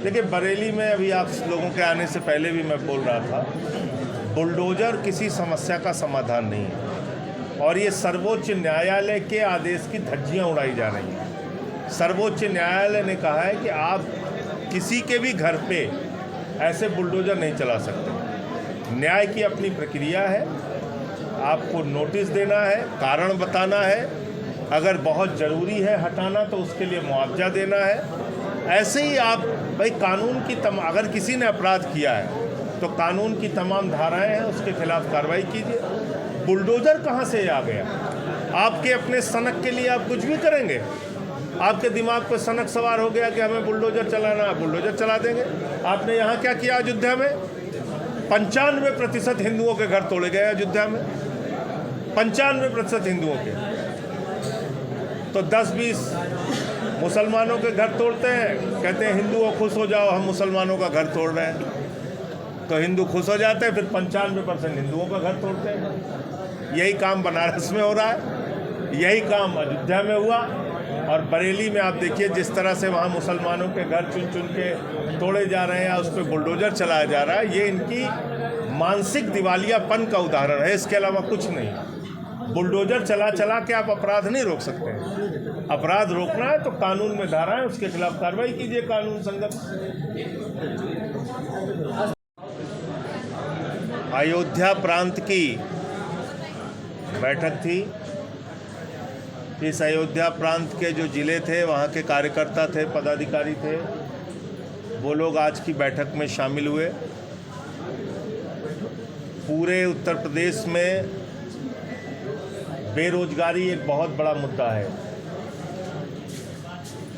देखिए, बरेली में अभी आप लोगों के आने से पहले भी मैं बोल रहा था, बुलडोजर किसी समस्या का समाधान नहीं है और ये सर्वोच्च न्यायालय के आदेश की धज्जियां उड़ाई जा रही हैं। सर्वोच्च न्यायालय ने कहा है कि आप किसी के भी घर पे ऐसे बुलडोजर नहीं चला सकते। न्याय की अपनी प्रक्रिया है, आपको नोटिस देना है, कारण बताना है, अगर बहुत ज़रूरी है हटाना तो उसके लिए मुआवजा देना है। ऐसे ही आप भाई कानून की अगर किसी ने अपराध किया है तो कानून की तमाम धाराएं हैं, उसके खिलाफ कार्रवाई कीजिए। बुलडोजर कहाँ से आ गया? आपके अपने सनक के लिए आप कुछ भी करेंगे। आपके दिमाग पर सनक सवार हो गया कि हमें बुलडोजर चलाना, आप बुलडोजर चला देंगे। आपने यहाँ क्या किया अयोध्या में? 95% हिंदुओं के घर तोड़े गए अयोध्या में, 95% हिंदुओं के। तो 10-20 मुसलमानों के घर तोड़ते हैं, कहते हैं हिंदुओं खुश हो जाओ, हम मुसलमानों का घर तोड़ रहे हैं। तो हिंदू खुश हो जाते हैं, फिर 95% हिंदुओं का घर तोड़ते हैं। यही काम बनारस में हो रहा है, यही काम अयोध्या में हुआ और बरेली में आप देखिए जिस तरह से वहाँ मुसलमानों के घर चुन चुन के तोड़े जा रहे हैं, उस पर बुलडोजर चलाया जा रहा है। ये इनकी मानसिक दिवालियापन का उदाहरण है, इसके अलावा कुछ नहीं। बुलडोजर चला चला के आप अपराध नहीं रोक सकते। अपराध रोकना है तो कानून में धारा है, उसके खिलाफ कार्रवाई कीजिए कानून संगत। अयोध्या प्रांत की बैठक थी। इस अयोध्या प्रांत के जो जिले थे, वहाँ के कार्यकर्ता थे, पदाधिकारी थे, वो लोग आज की बैठक में शामिल हुए। पूरे उत्तर प्रदेश में बेरोजगारी एक बहुत बड़ा मुद्दा है।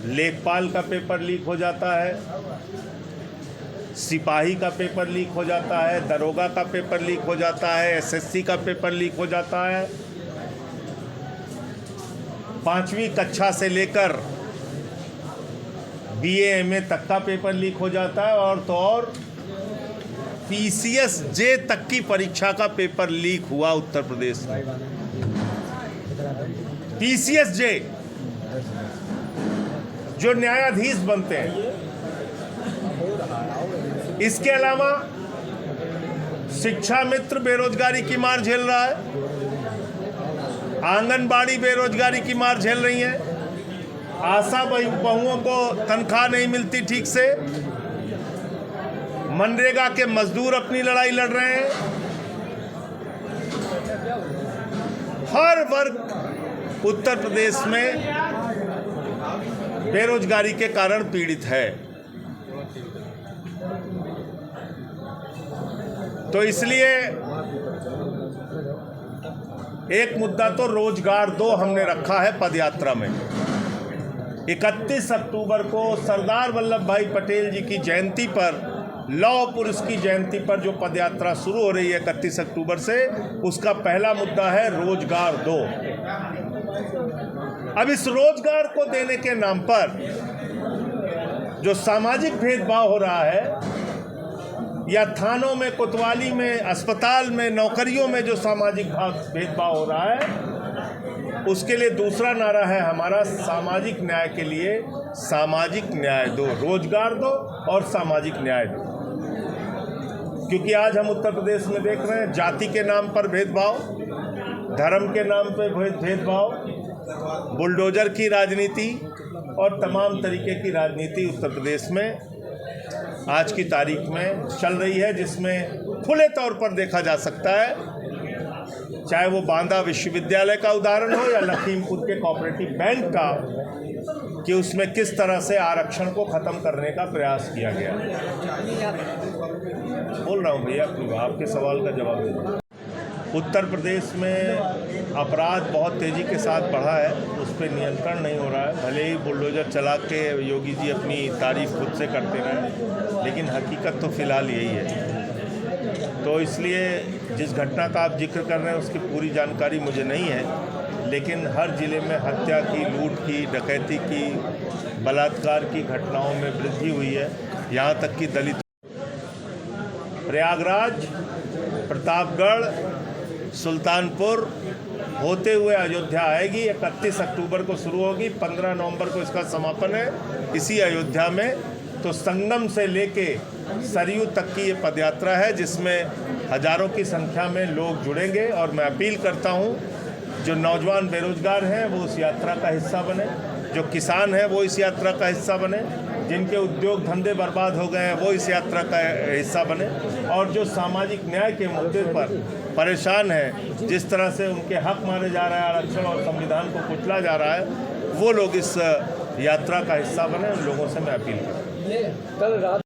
लेखपाल का पेपर लीक हो जाता है, सिपाही का पेपर लीक हो जाता है, दरोगा का पेपर लीक हो जाता है, एसएससी का पेपर लीक हो जाता है। 5वीं कक्षा से लेकर बीए एमए तक का पेपर लीक हो जाता है और तो और पीसीएस जे तक की परीक्षा का पेपर लीक हुआ उत्तर प्रदेश में। पीसीएस जे जो न्यायाधीश बनते हैं। इसके अलावा शिक्षा मित्र बेरोजगारी की मार झेल रहा है, आंगनबाड़ी बेरोजगारी की मार झेल रही है, आशा बहुओं को तनख्वाह नहीं मिलती ठीक से, मनरेगा के मजदूर अपनी लड़ाई लड़ रहे हैं। हर वर्ग उत्तर प्रदेश में बेरोजगारी के कारण पीड़ित है। तो इसलिए एक मुद्दा तो रोजगार दो हमने रखा है पदयात्रा में। 31 अक्टूबर को सरदार वल्लभ भाई पटेल जी की जयंती पर, लौह पुरुष की जयंती पर जो पदयात्रा शुरू हो रही है 31 अक्टूबर से, उसका पहला मुद्दा है रोजगार दो। अब इस रोजगार को देने के नाम पर जो सामाजिक भेदभाव हो रहा है, या थानों में, कोतवाली में, अस्पताल में, नौकरियों में जो सामाजिक भेदभाव हो रहा है, उसके लिए दूसरा नारा है हमारा सामाजिक न्याय के लिए सामाजिक न्याय दो, रोजगार दो और सामाजिक न्याय दो। क्योंकि आज हम उत्तर प्रदेश में देख रहे हैं जाति के नाम पर भेदभाव, धर्म के नाम पर भेदभाव, बुलडोजर की राजनीति और तमाम तरीके की राजनीति उत्तर प्रदेश में आज की तारीख में चल रही है, जिसमें खुले तौर पर देखा जा सकता है, चाहे वो बांदा विश्वविद्यालय का उदाहरण हो या लखीमपुर के कोऑपरेटिव बैंक का, कि उसमें किस तरह से आरक्षण को ख़त्म करने का प्रयास किया गया। बोल रहा हूँ भैया, आपके सवाल का जवाब दे। उत्तर प्रदेश में अपराध बहुत तेज़ी के साथ बढ़ा है, उस पर नियंत्रण नहीं हो रहा है। भले ही बुलडोजर चला के योगी जी अपनी तारीफ खुद से करते रहे, लेकिन हकीकत तो फ़िलहाल यही है। तो इसलिए जिस घटना का आप जिक्र कर रहे हैं उसकी पूरी जानकारी मुझे नहीं है, लेकिन हर ज़िले में हत्या की, लूट की, डकैती की, बलात्कार की घटनाओं में वृद्धि हुई है। यहाँ तक कि दलित प्रयागराज, प्रतापगढ़, सुल्तानपुर होते हुए अयोध्या आएगी। 31 अक्टूबर को शुरू होगी, 15 नवंबर को इसका समापन है इसी अयोध्या में। तो संगम से लेके सरयू तक की ये पदयात्रा है, जिसमें हजारों की संख्या में लोग जुड़ेंगे। और मैं अपील करता हूँ, जो नौजवान बेरोजगार हैं वो उस यात्रा का हिस्सा बने, जो किसान हैं वो इस यात्रा का हिस्सा बने, जिनके उद्योग धंधे बर्बाद हो गए हैं वो इस यात्रा का हिस्सा बने, और जो सामाजिक न्याय के मुद्दे पर परेशान हैं, जिस तरह से उनके हक मारे जा रहा है, आरक्षण और संविधान को कुचला जा रहा है, वो लोग इस यात्रा का हिस्सा बने। उन लोगों से मैं अपील करता हूँ। कल रात